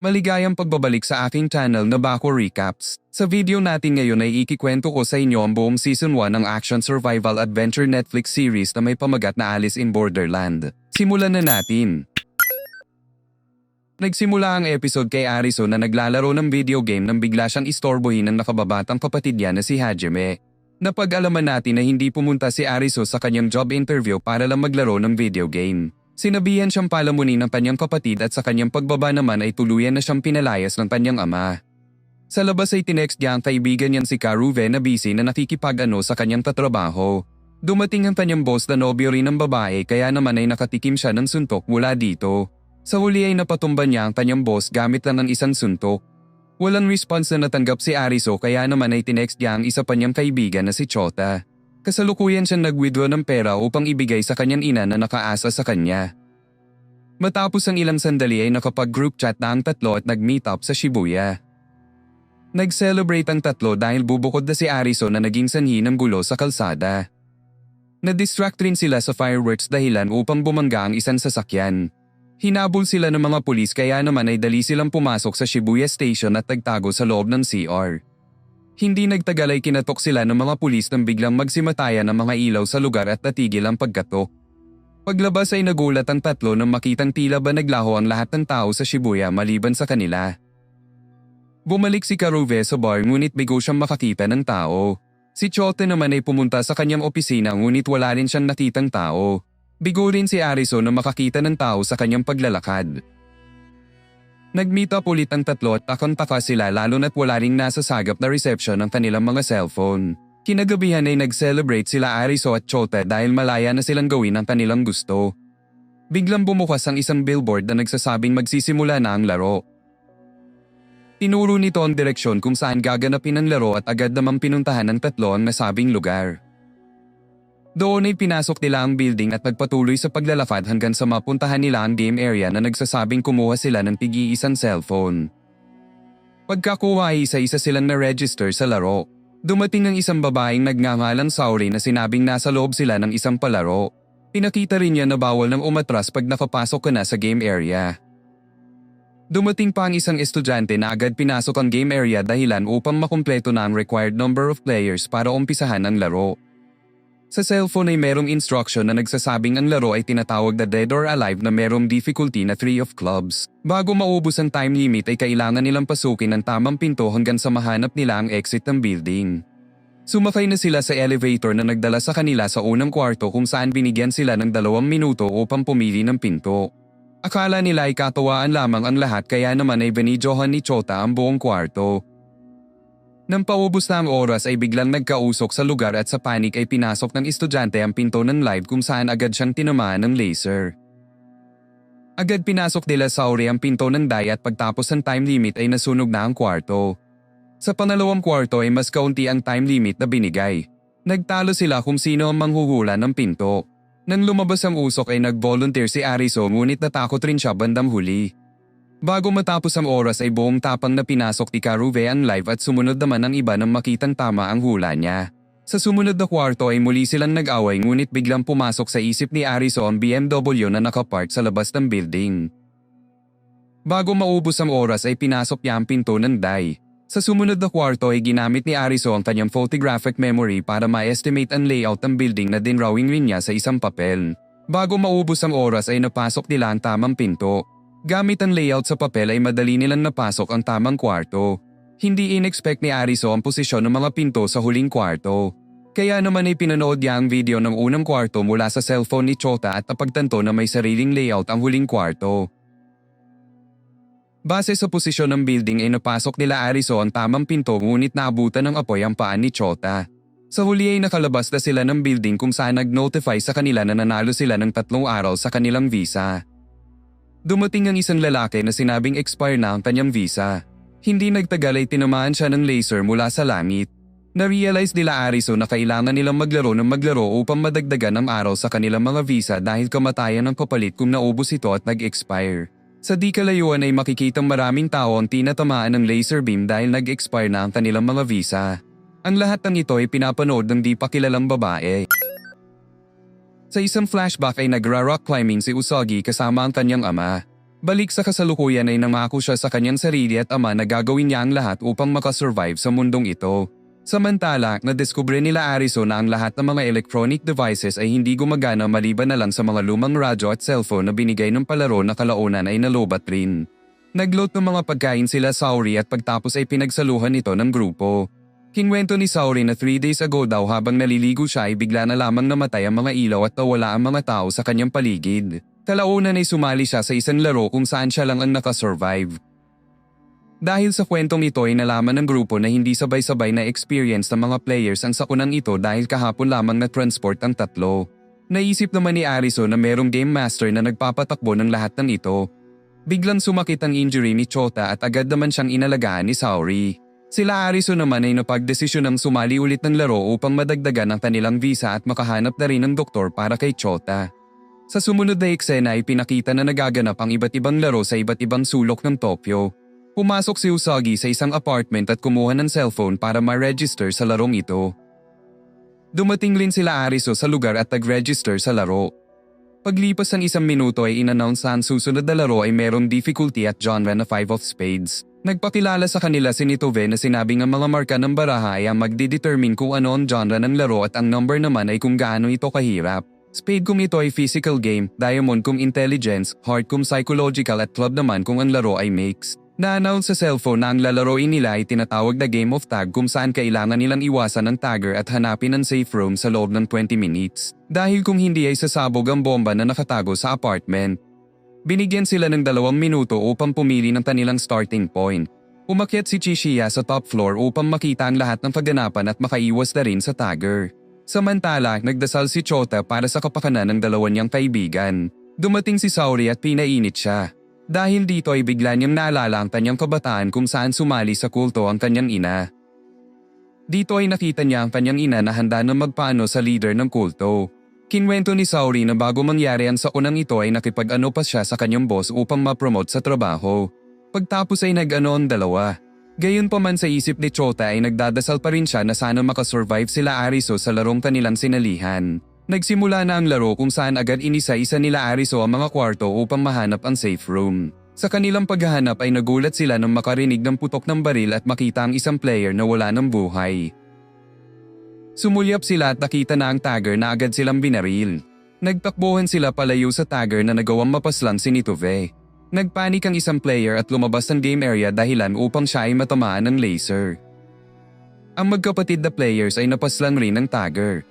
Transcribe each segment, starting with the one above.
Maligayang pagbabalik sa aking channel na Bako Recaps. Sa video natin ngayon ay ikikwento ko sa inyo ang buong Season 1 ng Action Survival Adventure Netflix series na may pamagat na Alice in Borderland. Simulan na natin. Nagsimula ang episode kay Ariso na naglalaro ng video game nang bigla siyang istorbohin ng nakababatang kapatid niya na si Hajime. Napag-alaman natin na hindi pumunta si Ariso sa kanyang job interview para lang maglaro ng video game. Sinabihan siyang palamunin ng kanyang kapatid at sa kanyang pagbaba naman ay tuluyan na siyang pinalayas ng kanyang ama. Sa labas ay tinext niya ang kaibigan niyang si Karuve na busy na nakikipag-ano sa kanyang katrabaho. Dumating ang kanyang boss na nobyo rin ng babae kaya naman ay nakatikim siya ng suntok mula dito. Sa huli ay napatumba niya ang kanyang boss gamit lang ng isang suntok. Walang response na natanggap si Ariso kaya naman ay tinext niya ang isa pa niyang kaibigan na si Chota. Kasalukuyan siyang nag-withdraw ng pera upang ibigay sa kanyang ina na nakaasa sa kanya. Matapos ang ilang sandali ay nakapag-group chat na ang tatlo at nag-meet up sa Shibuya. Nag-celebrate ang tatlo dahil bubukod na si Ariso na naging sanhi ng gulo sa kalsada. Na-distract rin sila sa fireworks dahilan upang bumangga ang isang sasakyan. Hinabol sila ng mga pulis kaya naman ay dali silang pumasok sa Shibuya Station at nagtago sa loob ng CR. Hindi nagtagal ay kinatok sila ng mga pulis nang biglang magsimatayan ng mga ilaw sa lugar at natigil ang pagkatok. Paglabas ay nagulat ang tatlo nang makitang tila ba naglaho ang lahat ng tao sa Shibuya maliban sa kanila. Bumalik si Karuve sa bar ngunit bigo siyang makakita ng tao. Si Chote naman ay pumunta sa kanyang opisina ngunit wala rin siyang nakitang tao. Bigo rin si Ariso na makakita ng tao sa kanyang paglalakad. Nag-meet up ulit ang tatlo at takang-taka sila lalo na't wala ring nasasagap na reception ng kanilang mga cellphone. Kinagabihan ay nag-celebrate sila Ariso at Chota dahil malaya na silang gawin ang kanilang gusto. Biglang bumukas ang isang billboard na nagsasabing magsisimula na ang laro. Tinuro nito ang direksyon kung saan gaganapin ang laro at agad namang pinuntahan ng tatlo ang nasabing lugar. Doon ay pinasok nila ang building at nagpatuloy sa paglalakad hanggang sa mapuntahan nila ang game area na nagsasabing kumuha sila ng tig-iisang cellphone. Pagkakuha ay isa-isa silang na-register sa laro. Dumating ang isang babaeng nagngangalang Saori na sinabing nasa loob sila ng isang palaro. Pinakita rin niya na bawal nang umatras pag nakapasok ka na sa game area. Dumating pa ang isang estudyante na agad pinasok ang game area dahilan upang makumpleto na ang required number of players para umpisahan ang laro. Sa cellphone ay merong instruction na nagsasabing ang laro ay tinatawag na Dead or Alive na merong difficulty na 3 of clubs. Bago maubos ang time limit ay kailangan nilang pasukin ang tamang pinto hanggang sa mahanap nila ang exit ng building. Sumakay na sila sa elevator na nagdala sa kanila sa unang kwarto kung saan binigyan sila ng 2 minuto upang pumili ng pinto. Akala nila ay katawaan lamang ang lahat kaya naman ay binidyohan ni Chota ang buong kwarto. Nang paubos na ang oras ay biglang nagkausok sa lugar at sa panik ay pinasok ng estudyante ang pinto ng live kung saan agad siyang tinamaan ng laser. Agad pinasok nila Saori ang pinto ng dai at pagtapos ng time limit ay nasunog na ang kwarto. Sa pangalawang kwarto ay mas kaunti ang time limit na binigay. Nagtalo sila kung sino ang manghuhula ng pinto. Nang lumabas ang usok ay nag-volunteer si Ariso ngunit natakot rin siya bandang huli. Bago matapos ang oras ay buong tapang na pinasok ni Karuve ang live at sumunod naman ang iba nang makitang tama ang hula niya. Sa sumunod na kwarto ay muli silang nag-away ngunit biglang pumasok sa isip ni Ariso ang BMW na nakapark sa labas ng building. Bago maubos ang oras ay pinasok niya ang pinto ng dai. Sa sumunod na kwarto ay ginamit ni Ariso ang kanyang photographic memory para ma-estimate ang layout ng building na dinrawing rin niya sa isang papel. Bago maubos ang oras ay napasok nila ang tamang pinto. Gamit ang layout sa papel ay madali nilang napasok ang tamang kwarto. Hindi in-expect ni Ariso ang posisyon ng mga pinto sa huling kwarto. Kaya naman ay pinanood niya ang video ng unang kwarto mula sa cellphone ni Chota at napagtanto na may sariling layout ang huling kwarto. Base sa posisyon ng building ay napasok nila Ariso ang tamang pinto ngunit naabutan ng apoy ang paan ni Chota. Sa huli ay nakalabas na sila ng building kung saan nag-notify sa kanila na nanalo sila ng 3 araw sa kanilang visa. Dumating ang isang lalaki na sinabing expire na ang kanyang visa. Hindi nagtagal ay tinamaan siya ng laser mula sa langit. Na-realize nila Ariso na kailangan nilang maglaro ng maglaro upang madagdagan ang araw sa kanilang mga visa dahil kamatayan ang kapalit kung naubos ito at nag-expire. Sa di kalayuan ay makikitang maraming tao ang tinatamaan ng laser beam dahil nag-expire na ang kanilang mga visa. Ang lahat ng ito ay pinapanood ng di pa kilalang babae. Sa isang flashback ay nagra-rock climbing si Usagi kasama ang kanyang ama. Balik sa kasalukuyan ay nangako siya sa kanyang sarili at ama na gagawin niya ang lahat upang makasurvive sa mundong ito. Samantala, nadiskubre nila Ariso na ang lahat ng mga electronic devices ay hindi gumagana maliban na lang sa mga lumang radyo at cellphone na binigay ng palaro na kalaunan ay nalobat rin. Nagload ng mga pagkain sila Saori at pagtapos ay pinagsaluhan ito ng grupo. Kinwento ni Saori na 3 days ago daw habang naliligo siya ay bigla na lamang namatay ang mga ilaw at nawala ang mga tao sa kanyang paligid. Kalaunan ay sumali siya sa isang laro kung saan siya lang ang nakasurvive. Dahil sa kwentong ito ay nalaman ng grupo na hindi sabay-sabay na experience ng mga players ang sakunang ito dahil kahapon lamang na transport ang tatlo. Naisip naman ni Ariso na merong game master na nagpapatakbo ng lahat ng ito. Biglang sumakit ang injury ni Chota at agad naman siyang inalagaan ni Saori. Sila Ariso naman ay napagdesisyon ng sumali ulit ng laro upang madagdagan ang kanilang visa at makahanap na rin ng doktor para kay Chota. Sa sumunod na eksena ay pinakita na nagaganap ang iba't ibang laro sa iba't ibang sulok ng Tokyo. Pumasok si Usagi sa isang apartment at kumuha ng cellphone para ma-register sa larong ito. Dumating rin sila Ariso sa lugar at nag-register sa laro. Paglipas ng 1 minuto ay in-announce na ang susunod na laro ay merong difficulty at genre na 5 of spades. Nagpakilala sa kanila si Nitove na sinabing ang mga marka ng baraha ay ang magdidetermine kung ano ang genre ng laro at ang number naman ay kung gaano ito kahirap. Spade kung ito ay physical game, diamond kung intelligence, heart kung psychological at club naman kung ang laro ay mixed. Na-announce sa cellphone na ang lalaroin nila ay tinatawag na game of tag kung saan kailangan nilang iwasan ng tagger at hanapin ang safe room sa loob ng 20 minutes. Dahil kung hindi ay sasabog ang bomba na nakatago sa apartment. Binigyan sila ng 2 minuto upang pumili ng kanilang starting point. Umakyat si Chishiya sa top floor upang makita ang lahat ng kaganapan at makaiwas na rin sa tagger. Samantala, nagdasal si Chota para sa kapakanan ng 2 niyang kaibigan. Dumating si Saori at pinainit siya. Dahil dito ay bigla niyang naalala ang kanyang kabataan kung saan sumali sa kulto ang kanyang ina. Dito ay nakita niya ang kanyang ina na handa na magpaano sa leader ng kulto. Kinwento ni Saori na bago mangyari ang saunang ito ay nakipag-ano pa siya sa kanyang boss upang ma-promote sa trabaho. Pagtapos ay nag-ano ang 2. Gayunpaman sa isip ni Chota ay nagdadasal pa rin siya na sana makasurvive sila Ariso sa larong kanilang sinalihan. Nagsimula na ang laro kung saan agad inisa-isa nila Ariso ang mga kwarto upang mahanap ang safe room. Sa kanilang paghahanap ay nagulat sila nang makarinig ng putok ng baril at makita ang isang player na wala ng buhay. Sumulyap sila at nakita na ang tagger na agad silang binaril. Nagtakbuhan sila palayo sa tagger na nagawang mapaslan si Nitove. Nagpanik ang isang player at lumabas ng game area dahilan upang siya ay matamaan ng laser. Ang magkapatid na players ay napaslang rin ng tagger.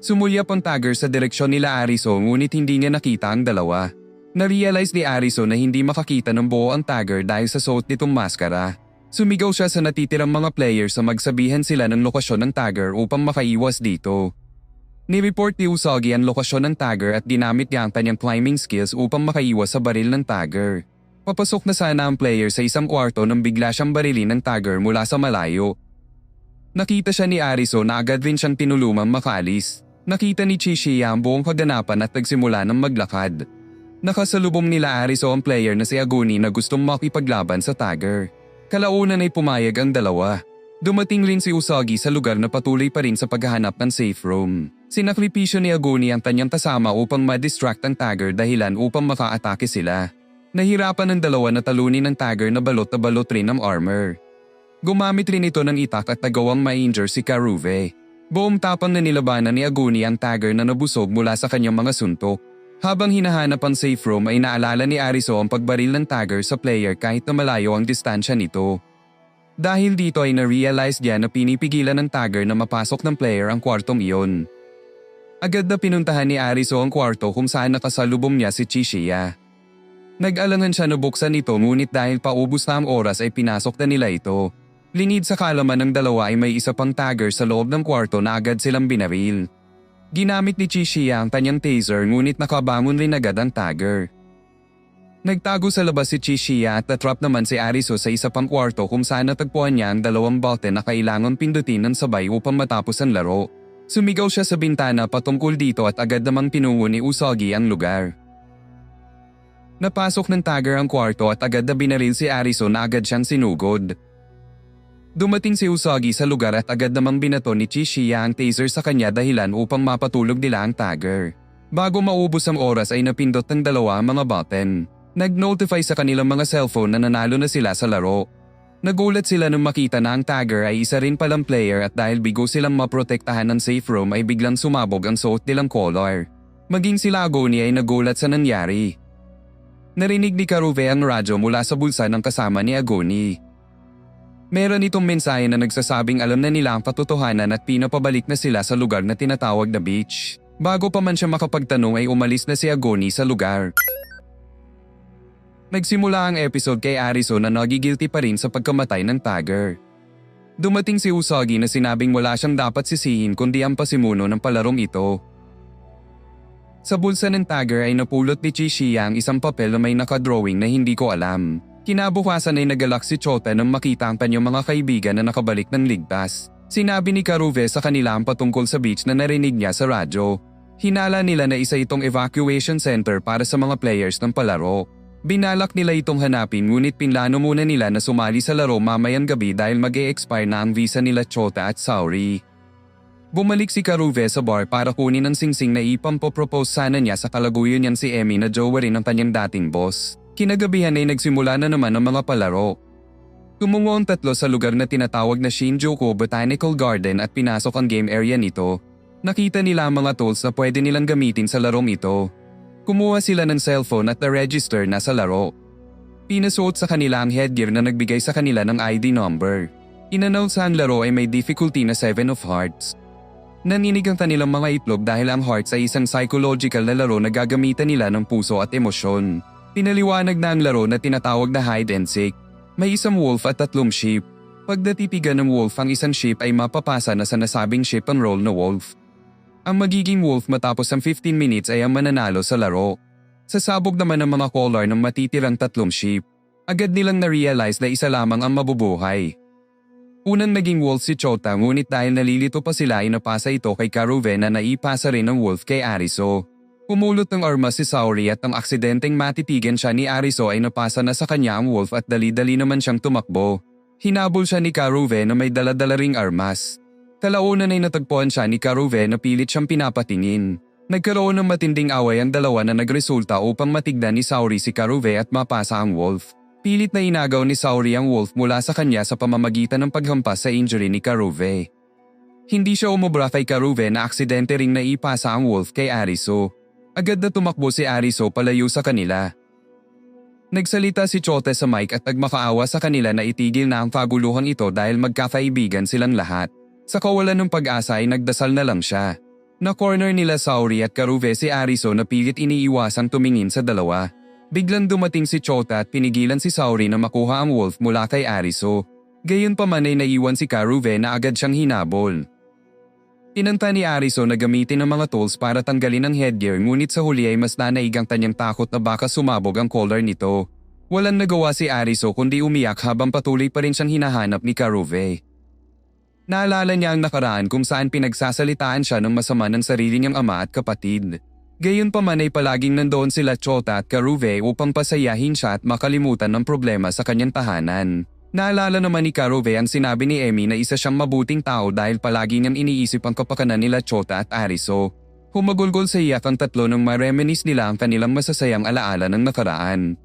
Sumulyap ang tagger sa direksyon nila Ariso ngunit hindi niya nakita ang 2. Na-realize ni Ariso na hindi makakita ng buo ang tagger dahil sa suot nitong maskara. Sumigaw siya sa natitirang mga players na magsabihan sila ng lokasyon ng tagger upang makaiwas dito. Ni-report ni Usagi ang lokasyon ng tagger at ginamit niya ang kanyang climbing skills upang makaiwas sa baril ng tagger. Papasok na sana ang player sa isang kwarto nang bigla siyang barilin ng tagger mula sa malayo. Nakita siya ni Ariso na agad rin siyang tinulungang makaalis. Nakita ni Chishiya ang buong kaganapan at nagsimula ng maglakad. Nakasalubong nila Ariso ang player na si Aguni na gustong makipaglaban sa tagger. Kalaunan ay pumayag ang 2. Dumating rin si Usagi sa lugar na patuloy pa rin sa paghahanap ng safe room. Sinakripisyo ni Aguni ang kanyang kasama upang ma-distract ang tagger dahilan upang maka-atake sila. Nahirapan ng 2 na talunin ng tagger na balot rin ng armor. Gumamit rin ito ng itak at nagawang ma-injure si Karuve. Buong tapang na nilabanan ni Aguni ang tagger na nabusog mula sa kanyang mga suntok. Habang hinahanap ang safe room ay naalala ni Ariso ang pagbaril ng tagger sa player kahit na malayo ang distansya nito. Dahil dito ay na-realize niya na pinipigilan ng tagger na mapasok ng player ang kwartong iyon. Agad na pinuntahan ni Ariso ang kwarto kung saan nakasalubong niya si Chishiya. Nag-alangan siya na buksan ito ngunit dahil paubos na ang oras ay pinasok na nila ito. Lingid sa kalaman ng 2 ay may isa pang tagger sa loob ng kwarto na agad silang binaril. Ginamit ni Chishiya ang kanyang taser ngunit nakabangon rin agad ang tagger. Nagtago sa labas si Chishiya at natrap naman si Ariso sa isa pang kwarto kung saan natagpuan niya ang 2 button na kailangan pindutin ng sabay upang matapos ang laro. Sumigaw siya sa bintana patungkol dito at agad namang pinungo ni Usagi ang lugar. Napasok ng tagger ang kwarto at agad na binaril si Ariso na agad siyang sinugod. Dumating si Usagi sa lugar at agad namang binato ni Chishiya ang taser sa kanya dahilan upang mapatulog nila ang tagger. Bago maubos ang oras ay napindot ng 2 ang mga button. Nag-notify sa kanilang mga cellphone na nanalo na sila sa laro. Nagulat sila nung makita na ang tagger ay isa rin palang player at dahil bigo silang maprotektahan ng safe room ay biglang sumabog ang suot nilang collar. Maging sila Agony ay nagulat sa nangyari. Narinig ni Karuve ang radyo mula sa bulsa ng kasama ni Agony. Meron itong mensahe na nagsasabing alam na nila ang katotohanan at pinapabalik na sila sa lugar na tinatawag na beach. Bago pa man siya makapagtanong ay umalis na si Agony sa lugar. Nagsimula ang episode kay Ariso na nagigilty pa rin sa pagkamatay ng tagger. Dumating si Usagi na sinabing wala siyang dapat sisihin kundi ang pasimuno ng palarong ito. Sa bulsa ng tagger ay napulot ni Chishiya ang isang papel na may nakadrawing na hindi ko alam. Kinabukasan ay nagalak si Chota nang makita ang kanyang mga kaibigan na nakabalik ng ligtas. Sinabi ni Karuve sa kanila ang patungkol sa beach na narinig niya sa radyo. Hinala nila na isa itong evacuation center para sa mga players ng palaro. Binalak nila itong hanapin ngunit pinlano muna nila na sumali sa laro mamayang gabi dahil mag-e-expire na ang visa nila Chota at Saori. Bumalik si Karuve sa bar para kunin ang singsing na ipampo-propose sana niya sa kalaguyo niyan si Emi na jowa rin ng kanyang dating boss. Kinagabihan ay nagsimula na naman ang mga palaro. Tumungo ang tatlo sa lugar na tinatawag na Shinjuku Botanical Garden at pinasok ang game area nito. Nakita nila ang mga tools na pwede nilang gamitin sa larong ito. Kumuha sila ng cellphone at na-register na sa laro. Pinasuot sa kanila ang headgear na nagbigay sa kanila ng ID number. In-announce ang laro ay may difficulty na 7 of Hearts. Naninig ang kanilang mga itlog dahil ang Hearts ay isang psychological na laro na gagamitan nila ng puso at emosyon. Pinaliwanag na ang laro na tinatawag na hide and seek. May isang wolf at 3 sheep. Pag natitigan ng wolf ang isang sheep ay mapapasa na sa nasabing sheep ang role na wolf. Ang magiging wolf matapos ang 15 minutes ay ang mananalo sa laro. Sasabog naman ang mga collar ng matitirang 3 sheep. Agad nilang na-realize na isa lamang ang mabubuhay. Unang naging wolf si Chota ngunit dahil nalilito pa sila ay napasa ito kay Karuve na naipasa rin ng wolf kay Ariso. Pumulot ng armas si Saori at ang aksidenteng matitigan siya ni Ariso ay napasa na sa kanya ang wolf at dali-dali naman siyang tumakbo. Hinabol siya ni Karuve na may dala-dala ring armas. Kalaunan ay natagpuan siya ni Karuve na pilit siyang pinapatingin. Nagkaroon ng matinding away ang dalawa na nagresulta upang matigdan ni Saori si Karuve at mapasa ang wolf. Pilit na inagaw ni Saori ang wolf mula sa kanya sa pamamagitan ng paghampas sa injury ni Karuve. Hindi siya umubra kay Karuve na aksidente ring naipasa ang wolf kay Ariso. Agad na tumakbo si Ariso palayo sa kanila. Nagsalita si Chota sa mic at nagmakaawa sa kanila na itigil na ang kaguluhan ito dahil magkakaibigan silang lahat. Sa kawalan ng pag-asa ay nagdasal na lang siya. Na-corner nila Saori at Karuve si Ariso na pilit iniiwasang tumingin sa dalawa. Biglang dumating si Chota at pinigilan si Saori na makuha ang wolf mula kay Ariso. Gayunpaman ay naiwan si Karuve na agad siyang hinabol. Inanta ni Ariso na gamitin ang mga tools para tanggalin ang headgear ngunit sa huli ay mas nanaig ang kanyang takot na baka sumabog ang collar nito. Walang nagawa si Ariso kundi umiyak habang patuloy pa rin siyang hinahanap ni Karuve. Naalala niya ang nakaraan kung saan pinagsasalitaan siya ng masama ng sarili niyang ama at kapatid. Gayunpaman ay palaging nandoon sila Chota at Karuve upang pasayahin siya at makalimutan ng problema sa kanyang tahanan. Naalala naman ni Karuve ang sinabi ni Emi na isa siyang mabuting tao dahil palagi niyang iniisip ang kapakanan nila Chota at Ariso. Humagulgol sa iyak ang tatlo nang ma-reminisce nila ang kanilang masasayang alaala ng nakaraan.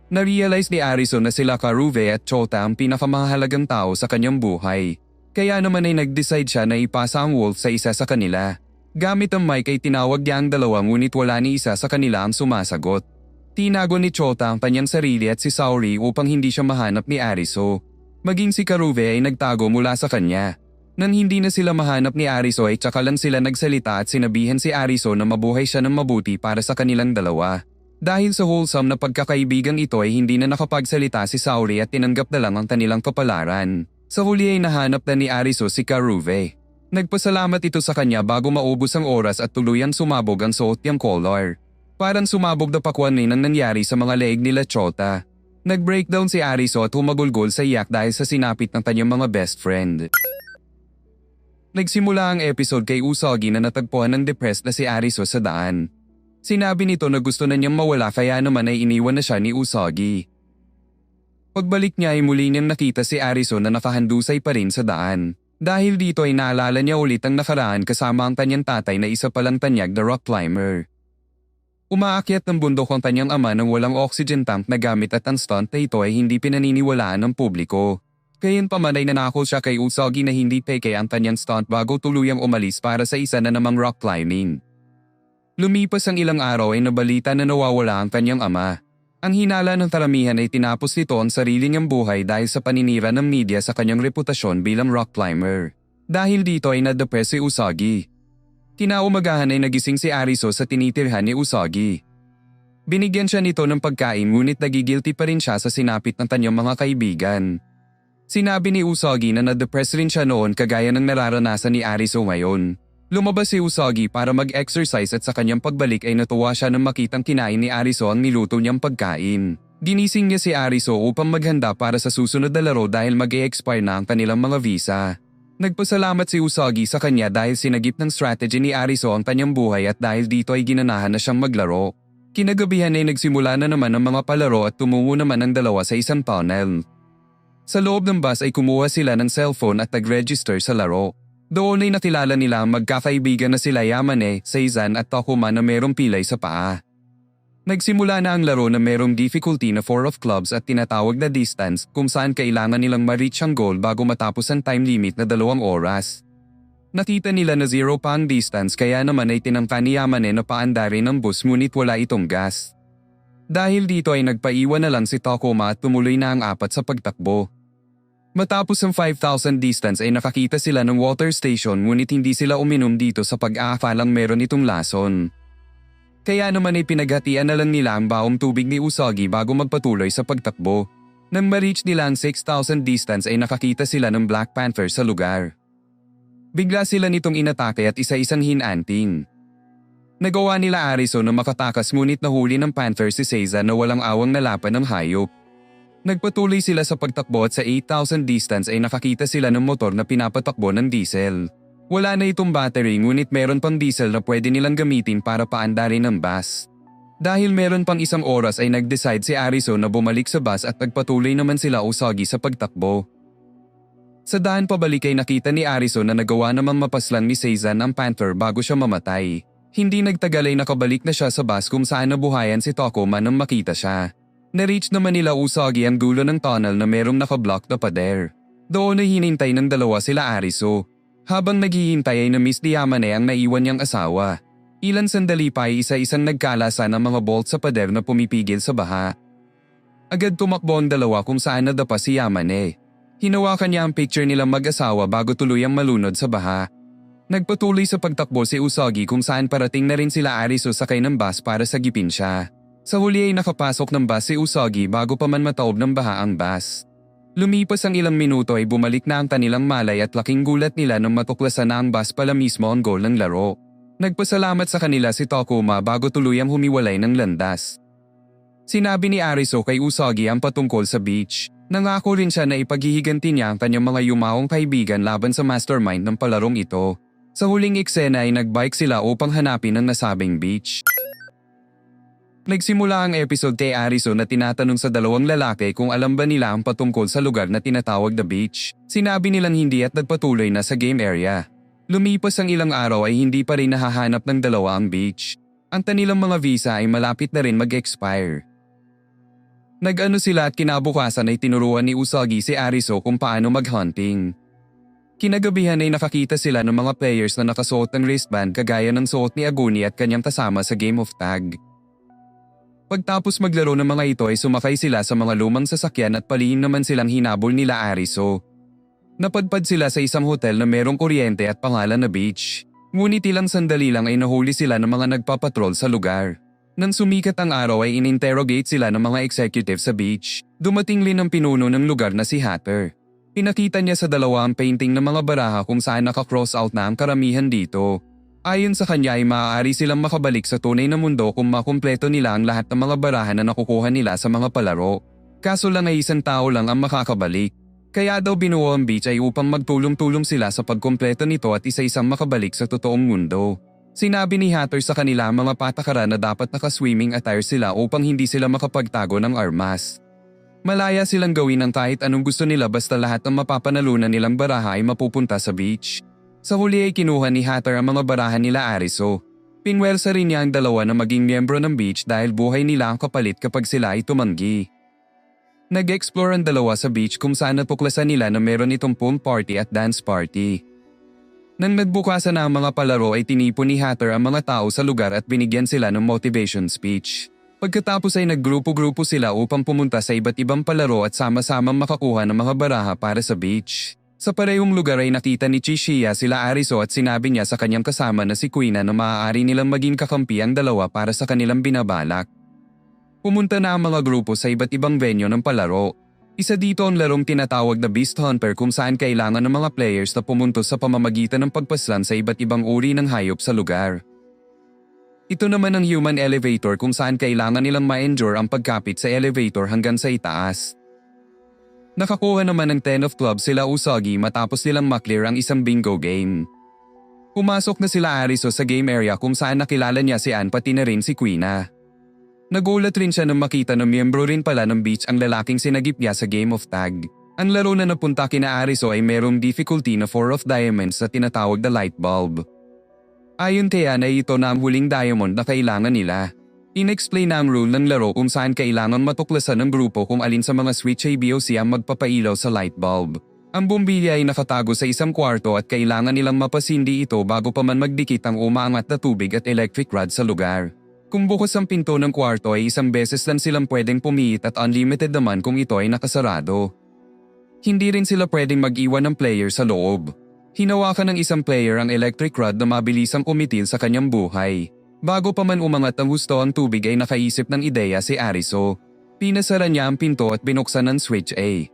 Na-realize ni Ariso na sila Karuve at Chota ang pinakamahalagang tao sa kanyang buhay. Kaya naman ay nag-decide siya na ipasa ang wolf sa isa sa kanila. Gamit ang mic ay tinawag niya ang dalawa ngunit wala ni isa sa kanila ang sumasagot. Tinago ni Chota ang kanyang sarili at si Saori upang hindi siya mahanap ni Ariso. Maging si Karuve ay nagtago mula sa kanya. Nang hindi na sila mahanap ni Ariso ay tsaka lang sila nagsalita at sinabihan si Ariso na mabuhay siya ng mabuti para sa kanilang dalawa. Dahil sa wholesome na pagkakaibigan ito ay hindi na nakapagsalita si Saori at tinanggap na lang ang kanilang kapalaran. Sa huli ay nahanap na ni Ariso si Karuve. Nagpasalamat ito sa kanya bago maubos ang oras at tuluyang sumabog ang suot niyang collar. Parang sumabog na pakwan rin ang nangyari sa mga leeg nila Chota. Nag-breakdown si Ariso at humagulgol sa iyak dahil sa sinapit ng kanyang mga best friend. Nagsimula ang episode kay Usagi na natagpuan ng depressed na si Ariso sa daan. Sinabi nito na gusto na niyang mawala kaya naman ay iniwan na siya ni Usagi. Pagbalik niya ay muli niyang nakita si Ariso na nakahandusay pa rin sa daan. Dahil dito ay naalala niya ulit ang nakaraan kasama ang kanyang tatay na isa palang tanyag na rock climber. Umaakyat ng bundok ang kanyang ama ng walang oxygen tank na gamit at ang stunt na ito ay hindi pinaniniwalaan ng publiko. Gayunpaman ay nanako siya kay Usagi na hindi peke ang kanyang stunt bago tuluyang umalis para sa isa na namang rock climbing. Lumipas ang ilang araw ay nabalita na nawawala ang kanyang ama. Ang hinala ng karamihan ay tinapos nito ang sarili niyang buhay dahil sa paninira ng media sa kanyang reputasyon bilang rock climber. Dahil dito ay na-depress si Usagi. Kinaumagahan ay nagising si Ariso sa tinitirhan ni Usagi. Binigyan siya nito ng pagkain ngunit nagigilty pa rin siya sa sinapit ng kanyang mga kaibigan. Sinabi ni Usagi na na-depress rin siya noon kagaya ng nararanasan ni Ariso ngayon. Lumabas si Usagi para mag-exercise at sa kanyang pagbalik ay natuwa siya nang makitang kinain ni Ariso ang niluto niyang pagkain. Ginising niya si Ariso upang maghanda para sa susunod na laro dahil mag-e-expire na ang kanilang mga visa. Nagpasalamat si Usagi sa kanya dahil sinagip ng strategy ni Ariso ang kanyang buhay at dahil dito ay ginanahan na siyang maglaro. Kinagabihan ay nagsimula na naman ang mga palaro at tumungo naman ang dalawa sa isang tunnel. Sa loob ng bus ay kumuha sila ng cellphone at nag-register sa laro. Doon ay nakilala nila ang magkakaibigan na sila Yamane, Seizan at Takuma na merong pilay sa paa. Nagsimula na ang laro na merong difficulty na 4 of clubs at tinatawag na distance kung saan kailangan nilang ma-reach ang goal bago matapos ang time limit na 2 oras. Nakita nila na 0 pa ang distance kaya naman ay tinangka ni Yamane na paandarin ang bus ngunit wala itong gas. Dahil dito ay nagpaiwan na lang si Takuma at tumuloy na ang apat sa pagtakbo. Matapos ang 5,000 distance ay nakakita sila ng water station ngunit hindi sila uminom dito sa pag-aakalang meron itong lason. Kaya naman ay pinaghatian na lang nila ang baong tubig ni Usagi bago magpatuloy sa pagtakbo. Nang ma-reach nila ang 6,000 distance ay nakakita sila ng Black Panther sa lugar. Bigla sila nitong inatake at isa-isang hinanting. Nagawa nila Ariso na makatakas ngunit nahuli ng Panther si Seiza na walang awang nalapan ng hayop. Nagpatuloy sila sa pagtakbo at sa 8,000 distance ay nakakita sila ng motor na pinapatakbo ng diesel. Wala na itong battery ngunit meron pang diesel na pwede nilang gamitin para paandarin ang bus. Dahil meron pang isang oras ay nag-decide si Ariso na bumalik sa bus at nagpatuloy naman sila Usagi sa pagtakbo. Sa daan pabalik ay nakita ni Ariso na nagawa namang mapaslang ni Seizan ang Panther bago siya mamatay. Hindi nagtagal ay nakabalik na siya sa bus kung saan nabuhayan si Takuma nang makita siya. Na-reach naman nila Usagi ang dulo ng tunnel na merong nakablock na pader. Doon ay hinintay ng dalawa sila Ariso. Habang naghihintay ay na-miss ni Yamane ang naiwan niyang asawa. Ilan sandali pa ay isa-isang nagkalasa ng mga bolt sa pader na pumipigil sa baha. Agad tumakbo ang dalawa kung saan nadapa si Yamane. Hinawakan niya ang picture nilang mag-asawa bago tuluyang malunod sa baha. Nagpatuloy sa pagtakbo si Usagi kung saan parating na rin sila Ariso sakay ng bus para sagipin siya. Sa huli ay nakapasok ng bus si Usagi bago pa man mataob ng baha ang bus. Lumipas ang ilang minuto ay bumalik na ang kanilang malay at laking gulat nila nang matuklasan na ang bus pala mismo ang goal ng laro. Nagpasalamat sa kanila si Takuma bago tuluyang humiwalay ng landas. Sinabi ni Ariso kay Usagi ang patungkol sa beach. Nangako rin siya na ipaghihiganti niya ang kanyang mga yumaong kaibigan laban sa mastermind ng palarong ito. Sa huling eksena ay nagbike sila upang hanapin ang nasabing beach. Nagsimula ang episode kay Ariso na tinatanong sa dalawang lalaki kung alam ba nila ang patungkol sa lugar na tinatawag na beach. Sinabi nilang hindi at nagpatuloy na sa game area. Lumipas ang ilang araw ay hindi pa rin nahahanap ng dalawa ang beach. Ang kanilang mga visa ay malapit na rin mag-expire. Nag-ano sila at kinabukasan ay tinuruan ni Usagi si Ariso kung paano mag-hunting. Kinagabihan ay nakakita sila ng mga players na nakasuot ng wristband kagaya ng suot ni Aguni at kanyang kasama sa Game of Tag. Pagtapos maglaro ng mga ito ay sumakay sila sa mga lumang sasakyan at palihim naman silang hinabol nila Ariso. Napadpad sila sa isang hotel na merong kuryente at pangalan na beach. Ngunit ilang sandali lang ay nahuli sila ng mga nagpapatrol sa lugar. Nang sumikat ang araw ay in-interrogate sila ng mga executive sa beach. Dumating rin ang pinuno ng lugar na si Hatter. Pinakita niya sa dalawa ang painting ng mga baraha kung saan naka-cross out na ang karamihan dito. Ayon sa kanya ay maaari silang makabalik sa tunay na mundo kung makumpleto nila ang lahat ng mga barahan na nakukuha nila sa mga palaro. Kaso lang ay isang tao lang ang makakabalik. Kaya daw binuo ang beach ay upang magtulong-tulong sila sa pagkumpleto nito at isa-isang makabalik sa totoong mundo. Sinabi ni Hatter sa kanila ang mga patakaran na dapat naka-swimming attire sila upang hindi sila makapagtago ng armas. Malaya silang gawin ang kahit anong gusto nila basta lahat ng mapapanalunan nilang baraha ay mapupunta sa beach. Sa huli ay kinuha ni Hatter ang mga barahan nila Ariso. Pinwersa rin niya ang dalawa na maging miyembro ng beach dahil buhay nila ang kapalit kapag sila ay tumanggi. Nag-explore ang dalawa sa beach kung saan natuklasan nila na meron itong pool party at dance party. Nang nagbukasan na ang mga palaro ay tinipon ni Hatter ang mga tao sa lugar at binigyan sila ng motivation speech. Pagkatapos ay naggrupo-grupo sila upang pumunta sa iba't ibang palaro at sama-samang makakuha ng mga baraha para sa beach. Sa parehong lugar ay nakita ni Chishiya sila Ariso at sinabi niya sa kanyang kasama na si Kuina na maaari nilang maging kakampi ang dalawa para sa kanilang binabalak. Pumunta na ang mga grupo sa iba't ibang venue ng palaro. Isa dito ang larong tinatawag na Beast Hunter kung saan kailangan ng mga players na pumuntos sa pamamagitan ng pagpaslan sa iba't ibang uri ng hayop sa lugar. Ito naman ang Human Elevator kung saan kailangan nilang ma-endure ang pagkapit sa elevator hanggang sa itaas. Nakakuha naman ng 10 of clubs sila Usagi matapos nilang maklear ang isang bingo game. Pumasok na sila Ariso sa game area kung saan nakilala niya si Ann pati na rin si Kuina. Nagulat rin siya nang makita na miyembro rin pala ng beach ang lalaking sinagip niya sa game of tag. Ang laro na napunta kina Ariso ay mayroong difficulty na 4 of diamonds na tinatawag na light bulb. Ayon kay Ann ay ito na ang huling diamond na kailangan nila. In-explain na ang rule ng laro kung saan kailangan matuklasan ng grupo kung alin sa mga switch ABOC ang magpapailaw sa light bulb. Ang bombilya ay nakatago sa isang kwarto at kailangan nilang mapasindi ito bago pa man magdikit ang umaangat na tubig at electric rod sa lugar. Kung bukas ang pinto ng kwarto ay isang beses lang silang pwedeng pumihit at unlimited naman kung ito ay nakasarado. Hindi rin sila pwedeng mag-iwan ng player sa loob. Hinawakan ng isang player ang electric rod na mabilisang kumitil sa kanyang buhay. Bago pa man umangat ang husto ang tubig ay nakaisip ng ideya si Ariso. Pinasara niya ang pinto at binuksan ang switch A.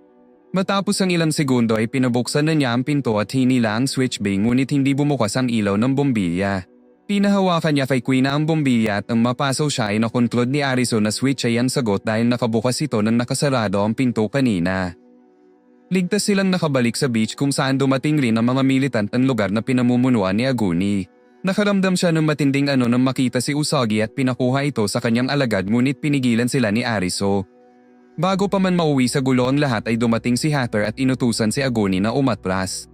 Matapos ang ilang segundo ay pinabuksan na niya ang pinto at hinila ang switch B ngunit hindi bumukas ang ilaw ng bombilya. Pinahawakan niya kay Kuina ang bombilya at nang mapasaw siya ay nakonklud ni Ariso na switch ay ang sagot dahil nakabukas ito nang nakasarado ang pinto kanina. Ligtas silang nakabalik sa beach kung saan dumating rin ang mga militant ng lugar na pinamumunuan ni Aguni. Nakaramdam siya ng matinding nang makita si Usagi at pinakuha ito sa kanyang alagad ngunit pinigilan sila ni Ariso. Bago pa man mauwi sa gulo ang lahat ay dumating si Hatter at inutusan si Aguni na umatras.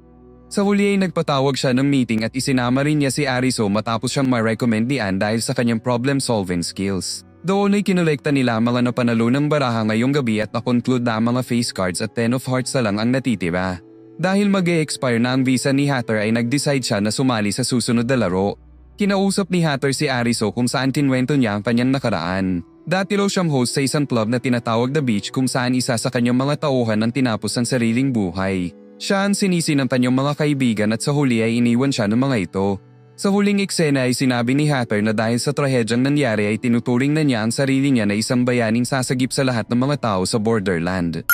Sa huli ay nagpatawag siya ng meeting at isinama rin niya si Ariso matapos siyang ma-recommend ni Ann dahil sa kanyang problem-solving skills. Doon ay kinolekta nila ang mga napanalo ng baraha ngayong gabi at na-conclude na ang mga face cards at 10 of hearts na lang ang natitira. Dahil mag-e-expire na ang visa ni Hatter ay nag-decide siya na sumali sa susunod na laro. Kinausap ni Hatter si Ariso kung saan kinwento niya ang kanyang nakaraan. Dati raw siyang host sa isang club na tinatawag na Beach kung saan isa sa kanyang mga tauhan ang tinapos ang sariling buhay. Siya ang sinisi ng kanyang mga kaibigan at sa huli ay iniwan siya ng mga ito. Sa huling eksena ay sinabi ni Hatter na dahil sa trahedyang nangyari ay tinuturing na niya ang sarili niya na isang bayaning sasagip sa lahat ng mga tao sa Borderland.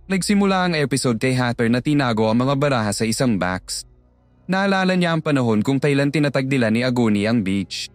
Nagsimula ang episode kay Hatter na tinago ang mga baraha sa isang box. Naalala niya ang panahon kung kailan tinatagdilan ni Aguni ang beach.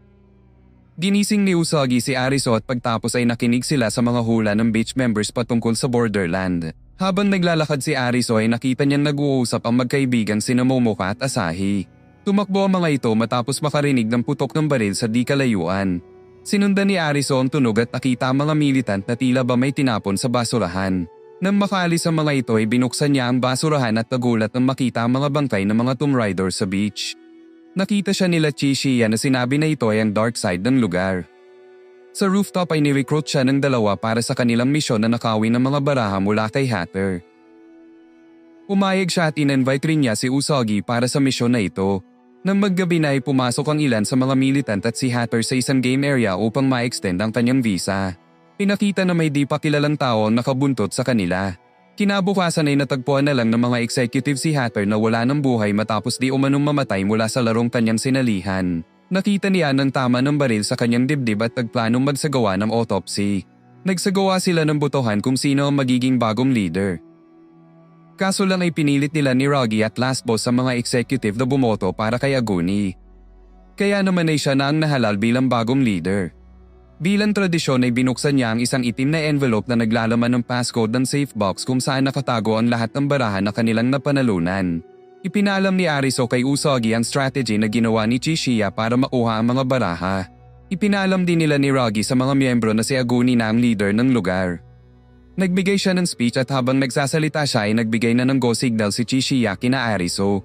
Ginising ni Usagi si Ariso at pagtapos ay nakinig sila sa mga hula ng beach members patungkol sa Borderland. Habang naglalakad si Ariso ay nakita niyang nag-uusap ang magkaibigang sina Momoka at Asahi. Tumakbo ang mga ito matapos makarinig ng putok ng baril sa di kalayuan. Sinundan ni Ariso ang tunog at nakita ang mga militant na tila ba may tinapon sa basurahan. Nang makaalis ang mga ito ay binuksan niya ang basurahan at nagulat nang makita ang mga bangkay ng mga Tomb Raider sa beach. Nakita siya nila Chishiya na sinabi na ito ay ang dark side ng lugar. Sa rooftop ay ni-recruit siya ng dalawa para sa kanilang misyon na nakawin ng mga baraha mula kay Hatter. Pumayag siya at in-invite rin niya si Usagi para sa misyon na ito. Nang maggabi na ay pumasok ang ilan sa mga militant at si Hatter sa isang game area upang ma-extend ang kanyang visa. Pinakita na may di pa kilalang tao ang nakabuntot sa kanila. Kinabukasan ay natagpuan na lang ng mga executive si Hatter na wala ng buhay matapos di umanong mamatay mula sa larong kanyang sinalihan. Nakita niya ng tama ng baril sa kanyang dibdib at nagplanong magsagawa ng autopsy. Nagsagawa sila ng botohan kung sino ang magiging bagong leader. Kaso lang ay pinilit nila ni Rogi at last boss sa mga executive na bumoto para kay Aguni. Kaya naman ay siya na ang nahalal bilang bagong leader. Bilang tradisyon ay binuksan niya ang isang itim na envelope na naglalaman ng passcode ng safe box kung saan nakatago ang lahat ng baraha na kanilang napanalunan. Ipinalam ni Ariso kay Usagi ang strategy na ginawa ni Chishiya para makuha ang mga baraha. Ipinalam din nila ni Rogi sa mga miyembro na si Aguni na ang leader ng lugar. Nagbigay siya ng speech at habang nagsasalita siya ay nagbigay na ng go signal si Chishiya kina Ariso.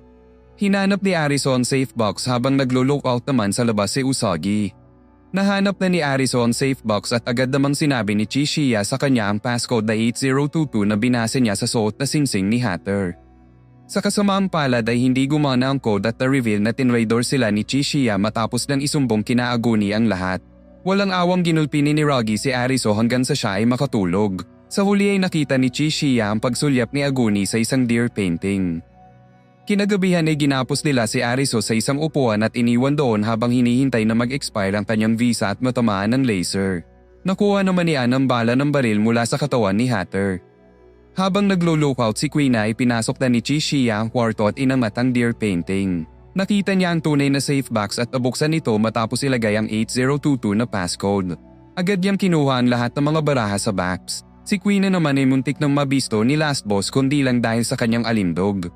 Hinanap ni Ariso ang safe box habang naglo-lookout naman sa labas si Usagi. Nahanap na ni Ariso ang safe box at agad namang sinabi ni Chishiya sa kanya ang passcode na 8022 na binase niya sa suot na singsing ni Hatter. Sa kasamaang palad ay hindi gumana ang code at na-reveal na tinraidor sila ni Chishiya matapos nang isumbong kina Aguni ang lahat. Walang awang ginulpi ni Niragi si Ariso hanggang sa siya ay makatulog. Sa huli ay nakita ni Chishiya ang pagsulyap ni Aguni sa isang deer painting. Kinagabihan ay ginapos nila si Ariso sa isang upuan at iniwan doon habang hinihintay na mag-expire ang kanyang visa at matamaan ng laser. Nakuha naman niya ang bala ng baril mula sa katawan ni Hatter. Habang naglo-lookout si Queen ay pinasok na ni Chishiya ang kwarto at inangat ang deer painting. Nakita niya ang tunay na safe box at nabuksan ito matapos ilagay ang 8022 na passcode. Agad niyang kinuha ang lahat ng mga baraha sa box. Si Queen na naman ay muntik ng mabisto ni Last Boss kundi lang dahil sa kanyang alindog.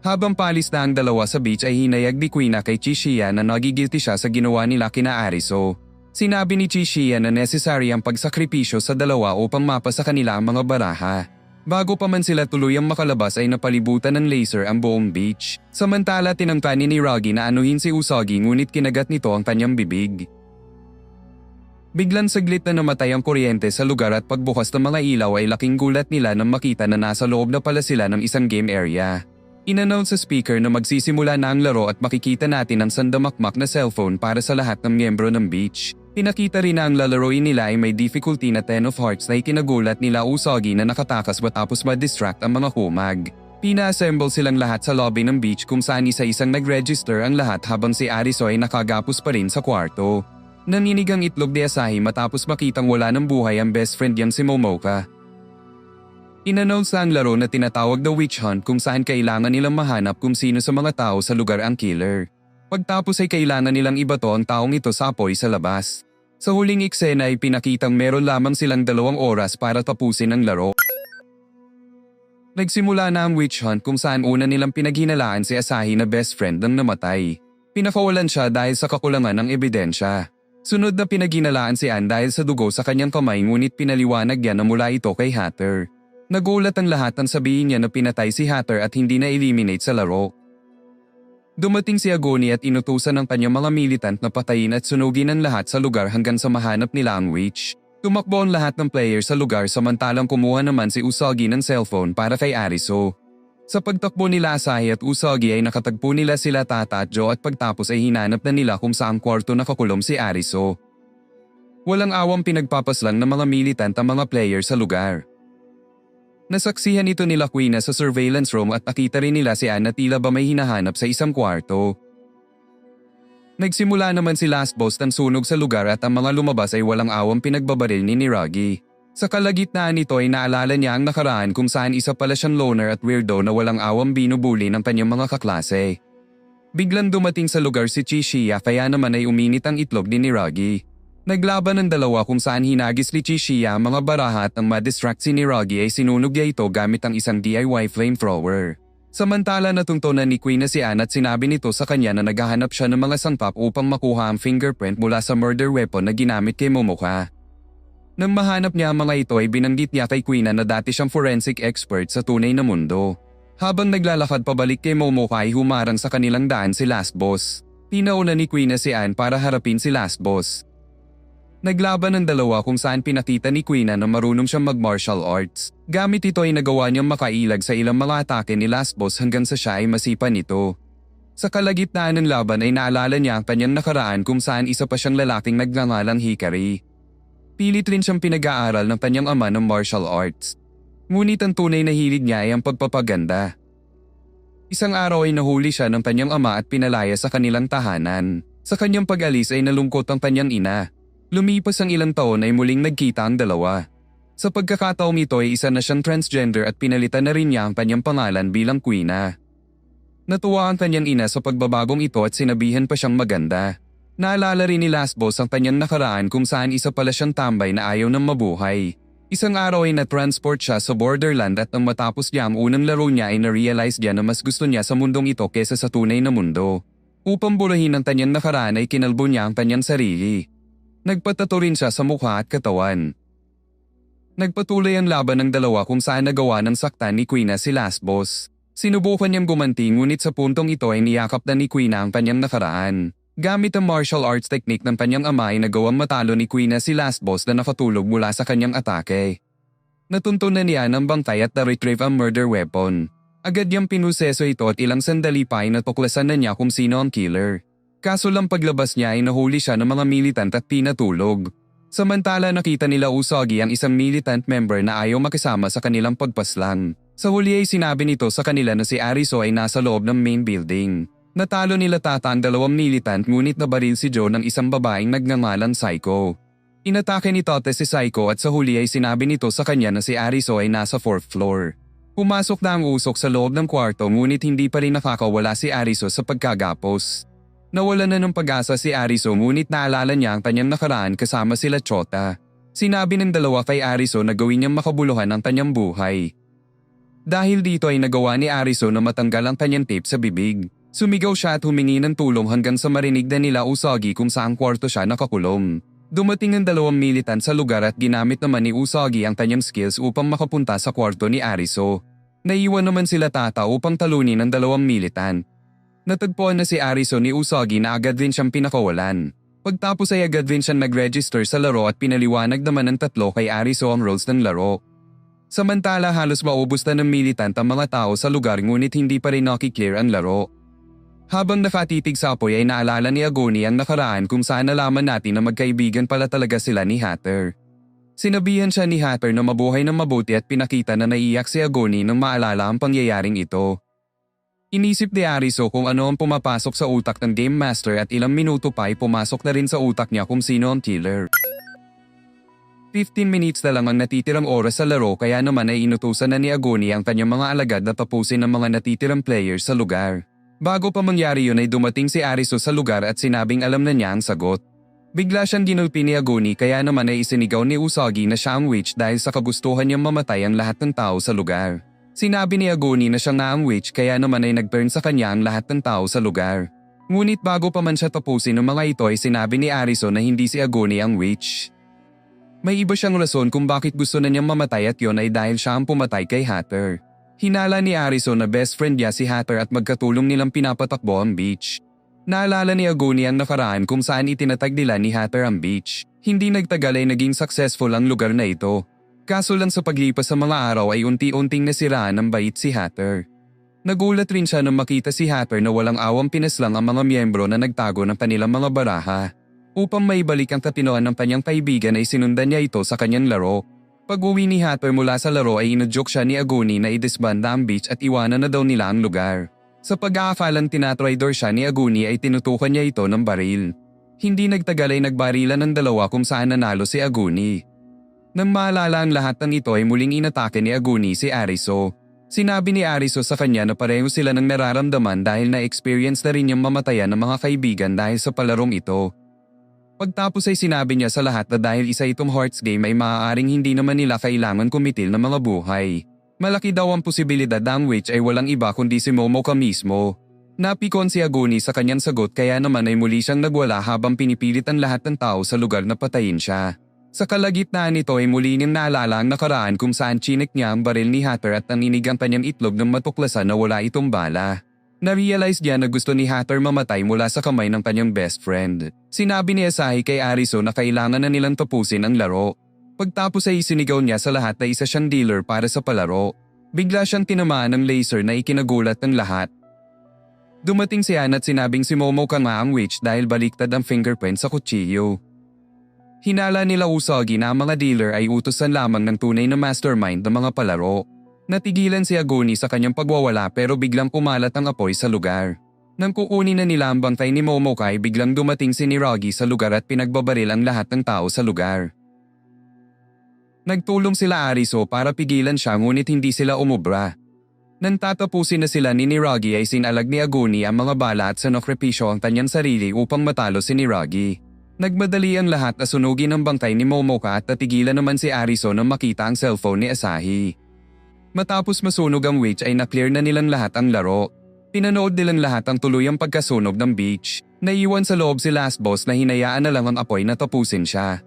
Habang palis na ang dalawa sa beach ay hinayag ni Queen kay Chishiya na nagigilty siya sa ginawa nila kina Ariso. Sinabi ni Chishiya na necessary ang pagsakripisyo sa dalawa upang mapa sa kanila ang mga baraha. Bago pa man sila tuluyang makalabas ay napalibutan ng laser ang buong beach. Samantala tinangka ni Niragi na anuhin si Usagi ngunit kinagat nito ang kanyang bibig. Biglang saglit na namatay ang kuryente sa lugar at pagbukas ng mga ilaw ay laking gulat nila nang makita na nasa loob na pala sila ng isang game area. In-announce sa speaker na magsisimula na ang laro at makikita natin ang sandamakmak na cellphone para sa lahat ng miyembro ng beach. Pinakita rin na ang lalaroin nila ay may difficulty na 10 of hearts na ikinagulat nila Usagi na nakatakas matapos ma-distract ang mga humag. Pina-assemble silang lahat sa lobby ng beach kung saan isa-isang nag-register ang lahat habang si Ariso ay nakagapos pa rin sa kwarto. Naninig ang itlog ni Asahi matapos makitang wala ng buhay ang best friend niyang si Momoka. In-announce na ang laro na tinatawag na witch hunt kung saan kailangan nilang mahanap kung sino sa mga tao sa lugar ang killer. Pagtapos ay kailangan nilang ibato ang taong ito sa apoy sa labas. Sa huling eksena ay pinakitang meron lamang silang 2 oras para tapusin ang laro. Nagsimula na ang witch hunt kung saan una nilang pinaghinalaan si Asahi na best friend ng namatay. Pinakawalan siya dahil sa kakulangan ng ebidensya. Sunod na pinaghinalaan si Ann dahil sa dugo sa kanyang kamay ngunit pinaliwanag niya na mula ito kay Hatter. Nagulat ang lahat nang sabihin niya na pinatay si Hatter at hindi na-eliminate sa laro. Dumating si Aguni at inutusan ng kanyang mga militant na patayin at sunugin ang lahat sa lugar hanggang sa mahanap nila ang witch. Tumakbo ang lahat ng player sa lugar samantalang kumuha naman si Usagi ng cellphone para kay Ariso. Sa pagtakbo nila Asahi at Usagi ay nakatagpo nila sila Tata at Joe at pagtapos ay hinanap na nila kung saang kwarto nakakulong si Ariso. Walang awang pinagpapaslang ng mga militant ang mga player sa lugar. Nasaksihan ito nila Queen sa surveillance room at nakita rin nila si Ann na tila ba may hinahanap sa isang kwarto. Nagsimula naman si Last Boss ng sunog sa lugar at ang mga lumabas ay walang awang pinagbabaril ni Niragi. Sa kalagitnaan nito ay naalala niya ang nakaraan kung saan isa pala siyang loner at weirdo na walang awang binubuli ng kanyang mga kaklase. Biglang dumating sa lugar si Chishiya kaya naman ay uminit ang itlog ni Niragi. Naglaban ng dalawa kung saan hinagis ni Chishiya ang mga baraha at ang ma-distract si Niragi ay sinunog niya ito gamit ang isang DIY flamethrower. Samantala natuntunan ni Queen na si Ann at sinabi nito sa kanya na naghahanap siya ng mga sangkap upang makuha ang fingerprint mula sa murder weapon na ginamit kay Momoka. Nang mahanap niya ang mga ito ay binanggit niya kay Queen na dati siyang forensic expert sa tunay na mundo. Habang naglalakad pabalik kay Momoka ay humarang sa kanilang daan si Last Boss. Pinauna ni Queen na si Ann para harapin si Last Boss. Naglaban ng dalawa kung saan pinakita ni Queen na marunong siyang mag-martial arts. Gamit ito ay nagawa niyang makailag sa ilang mga atake ni Last Boss hanggang sa siya ay masipa nito. Sa kalagitnaan ng laban ay naalala niya ang kanyang nakaraan kung saan isa pa siyang lalaking nagngangalang Hikari. Pilit rin siyang pinag-aaral ng kanyang ama ng martial arts. Ngunit ang tunay na hilig niya ay ang pagpapaganda. Isang araw ay nahuli siya ng kanyang ama at pinalaya sa kanilang tahanan. Sa kanyang pag-alis ay nalungkot ang kanyang ina. Lumipas ang ilang taon ay muling nagkita ang dalawa. Sa pagkakataong ito ay isa na siyang transgender at pinalitan na rin niya ang kanyang pangalan bilang Queena. Natuwa ang kanyang ina sa pagbabagong ito at sinabihan pa siyang maganda. Naalala rin ni Last Boss ang kanyang nakaraan kung saan isa pala siyang tambay na ayaw ng mabuhay. Isang araw ay na-transport siya sa borderland at nang matapos niya ang unang laro niya ay na-realize niya na mas gusto niya sa mundong ito kesa sa tunay na mundo. Upang burahin ang kanyang nakaraan ay kinalbo niya ang kanyang sarili. Nagpatato rin siya sa mukha at katawan. Nagpatuloy ang laban ng dalawa kung saan nagawa ng saktan ni Queena si Last Boss. Sinubukan niyang gumanti ngunit sa puntong ito ay niyakap na ni Queen ang kanyang nakaraan. Gamit ang martial arts technique ng kanyang ama ay nagawang matalo ni Queen si last boss na nakatulog mula sa kanyang atake. Natuntunan niya ng bangkay at na-retrieve ang murder weapon. Agad niyang pinuseso ito at ilang sandali pa ay natuklasan na niya kung sino ang killer. Kaso lang paglabas niya ay nahuli siya ng mga militant at pinatulog. Samantala nakita nila Usagi ang isang militant member na ayaw makisama sa kanilang pagpaslang. Sa huli ay sinabi nito sa kanila na si Ariso ay nasa loob ng main building. Natalo nila Tata ang dalawang militant ngunit nabaril si Joe ng isang babaeng nagngangalang Psycho. Inatake ni Tote si Psycho at sa huli ay sinabi nito sa kanya na si Ariso ay nasa 4th floor. Pumasok na ang usok sa loob ng kwarto ngunit hindi pa rin nakakawala si Ariso sa pagkagapos. Nawalan na ng pag-asa si Ariso ngunit naalala niya ang kanyang nakaraan kasama sila Chota. Sinabi ng dalawa kay Ariso na gawin niyang makabuluhan ang kanyang buhay. Dahil dito ay nagawa ni Ariso na matanggal ang kanyang tape sa bibig. Sumigaw siya at humingi ng tulong hanggang sa marinig na nila Usagi kung saang kwarto siya nakakulong. Dumating ang dalawang militant sa lugar at ginamit naman ni Usagi ang kanyang skills upang makapunta sa kwarto ni Ariso. Naiwan naman sila Tata upang talunin ang dalawang militant. Natagpuan na si Ariso ni Usagi na agad rin siyang pinakawalan. Pagtapos ay agad rin siyang nag-register sa laro at pinaliwanag naman ng tatlo kay Ariso ang rules ng laro. Samantala halos maubos na ng militant ang mga tao sa lugar ngunit hindi pa rin nakiklear ang laro. Habang nakatitig sa apoy ay naalala ni Agoni ang nakaraan kung saan nalaman natin na magkaibigan pala talaga sila ni Hatter. Sinabihan siya ni Hatter na mabuhay ng mabuti at pinakita na naiyak si Agoni nang maalala ang pangyayaring ito. Inisip ni Ariso kung ano ang pumapasok sa utak ng Game Master at ilang minuto pa ay pumasok na rin sa utak niya kung sino ang killer. 15 minutes na lang ang natitirang oras sa laro kaya naman ay inutusan na ni Agoni ang kanyang mga alagad na tapusin ang mga natitirang players sa lugar. Bago pa mangyari yun ay dumating si Ariso sa lugar at sinabing alam na niya ang sagot. Bigla siyang ginulpi ni Agoni kaya naman ay isinigaw ni Usagi na siya ang witch dahil sa kagustuhan niyang mamatay ang lahat ng tao sa lugar. Sinabi ni Agoni na siya nga ang witch kaya naman ay nag-burn sa kanya ang lahat ng tao sa lugar. Ngunit bago pa man siya tapusin ng mga ito ay sinabi ni Ariso na hindi si Agoni ang witch. May iba siyang rason kung bakit gusto na niyang mamatay at yon ay dahil siya ang pumatay kay Hatter. Hinala ni Ariso na best friend niya si Hatter at magkatulong nilang pinapatakbo ang beach. Naalala ni Agoni ang nakaraan kung saan itinatag nila ni Hatter ang beach. Hindi nagtagal ay naging successful ang lugar na ito. Kaso lang sa paglipas sa mga araw ay unti-unting nasiraan ng bait si Hatter. Nagulat rin siya nang makita si Hatter na walang awang pinaslang ang mga miyembro na nagtago ng kanilang mga baraha. Upang maibalik ang katinoan ng kanyang kaibigan ay sinundan niya ito sa kanyang laro. Pag-uwi ni Hatter mula sa laro ay inudyok siya ni Agoni na i-disbanda ang beach at iwanan na daw nila ang lugar. Sa pag-aakalang tinatraidor siya ni Agoni ay tinutukan niya ito ng baril. Hindi nagtagal ay nagbarilan ng dalawa kung saan nanalo si Agoni. Nang maalala ang lahat ng ito ay muling inatake ni Agoni si Ariso. Sinabi ni Ariso sa kanya na pareho sila ng nararamdaman dahil na-experience na rin niyang mamatayan ng mga kaibigan dahil sa palarong ito. Pagtapos ay sinabi niya sa lahat na dahil isa itong hearts game ay maaaring hindi naman nila kailangan kumitil ng mga buhay. Malaki daw ang posibilidad na ang witch ay walang iba kundi si Momoka mismo. Napikon si Agoni sa kanyang sagot kaya naman ay muli siyang nagwala habang pinipilit ang lahat ng tao sa lugar na patayin siya. Sa kalagitnaan nito ay muli niyang naalala ang nakaraan kung saan chinik niya ang baril ni Hatter at naninig ang kanyang itlog nang matuklasan na wala itong bala. Na-realize niya na gusto ni Hatter mamatay mula sa kamay ng kanyang best friend. Sinabi ni Asahi kay Ariso na kailangan na nilang tapusin ang laro. Pagtapos ay isinigaw niya sa lahat na isa siyang dealer para sa palaro. Bigla siyang tinamaan ng laser na ikinagulat ng lahat. Dumating si Ann at sinabing si Momoka nga ang witch dahil baliktad ang fingerprint sa kutsilyo. Hinala nila Usagi na ang mga dealer ay utusan lamang ng tunay na mastermind ng mga palaro. Natigilan si Agoni sa kanyang pagwawala pero biglang kumalat ang apoy sa lugar. Nang kukunin na nila ang bangkay ni Momoka ay biglang dumating si Niragi sa lugar at pinagbabaril ang lahat ng tao sa lugar. Nagtulong sila Ariso para pigilan siya ngunit hindi sila umubra. Nang tatapusin na sila ni Niragi ay sinalag ni Agoni ang mga bala at sinokripisyo ang kanyang sarili upang matalo si Niragi. Nagmadali ang lahat na sunugin ang bangkay ni Momoka at natigilan naman si Ariso nang makita ang cellphone ni Asahi. Matapos masunog ang witch ay na-clear na nilang lahat ang laro. Pinanood nilang lahat ang tuluyang pagkasunog ng beach. Naiwan sa loob si last boss na hinayaan na lang ang apoy na tapusin siya.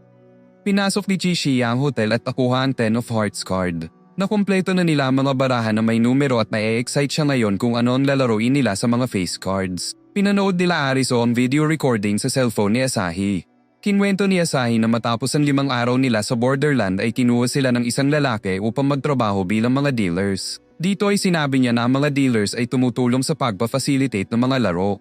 Pinasok ni Chishiya ang hotel at nakuha ang 10 of Hearts card. Nakumpleto na nila ang mga barahan na may numero at na-excite siya ngayon kung ano ang lalaroin nila sa mga face cards. Pinanood nila Ariso ang video recording sa cellphone ni Asahi. Kinwento ni Asahi na matapos ang 5 araw nila sa Borderland ay kinuha sila ng isang lalaki upang magtrabaho bilang mga dealers. Dito ay sinabi niya na ang mga dealers ay tumutulong sa pagpa-facilitate ng mga laro.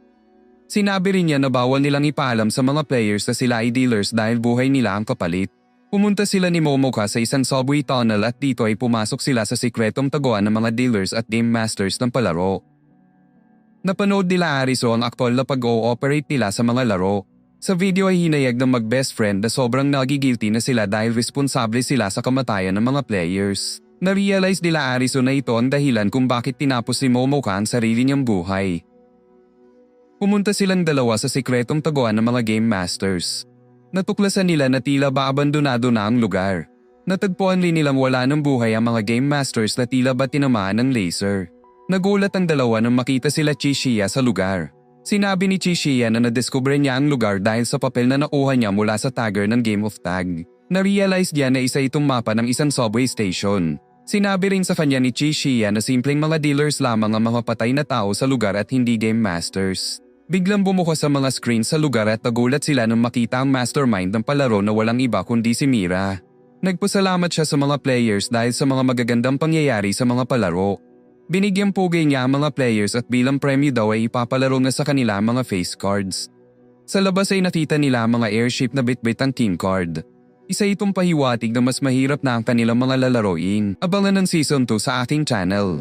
Sinabi rin niya na bawal nilang ipaalam sa mga players na sila ay dealers dahil buhay nila ang kapalit. Pumunta sila ni Momoka sa isang subway tunnel at dito ay pumasok sila sa sikretong taguan ng mga dealers at game masters ng palaro. Napanood nila Ariso ang aktwal na pag-ooperate nila sa mga laro. Sa video ay hinayag ng mag-best friend na sobrang nagigilty na sila dahil responsable sila sa kamatayan ng mga players. Na-realize nila Ariso na ito ang dahilan kung bakit tinapos ni Momoka ang sarili niyang buhay. Pumunta silang dalawa sa sikretong taguan ng mga game masters. Natuklasan nila na tila ba abandonado na ang lugar. Natagpuan rin nilang wala ng buhay ang mga game masters na tila ba tinamaan ng laser. Nagulat ang dalawa nang makita sila Chishiya sa lugar. Sinabi ni Chishiya na nadiskubre niya ang lugar dahil sa papel na nakuha niya mula sa tagger ng Game of Tag. Na-realize niya na isa itong mapa ng isang subway station. Sinabi rin sa kanya ni Chishiya na simpleng mga dealers lamang ang mga patay na tao sa lugar at hindi game masters. Biglang bumukas sa mga screen sa lugar at nagulat sila nang makita ang mastermind ng palaro na walang iba kundi si Mira. Nagpasalamat siya sa mga players dahil sa mga magagandang pangyayari sa mga palaro. Binigyang pugay niya ang mga players at bilang premyo daw ay ipapalaro na sa kanila ang mga face cards. Sa labas ay nakita nila ang mga airship na bitbit ang team card. Isa itong pahiwatig na mas mahirap na ang kanilang mga lalaroin. Abangan ng Season 2 sa aking channel.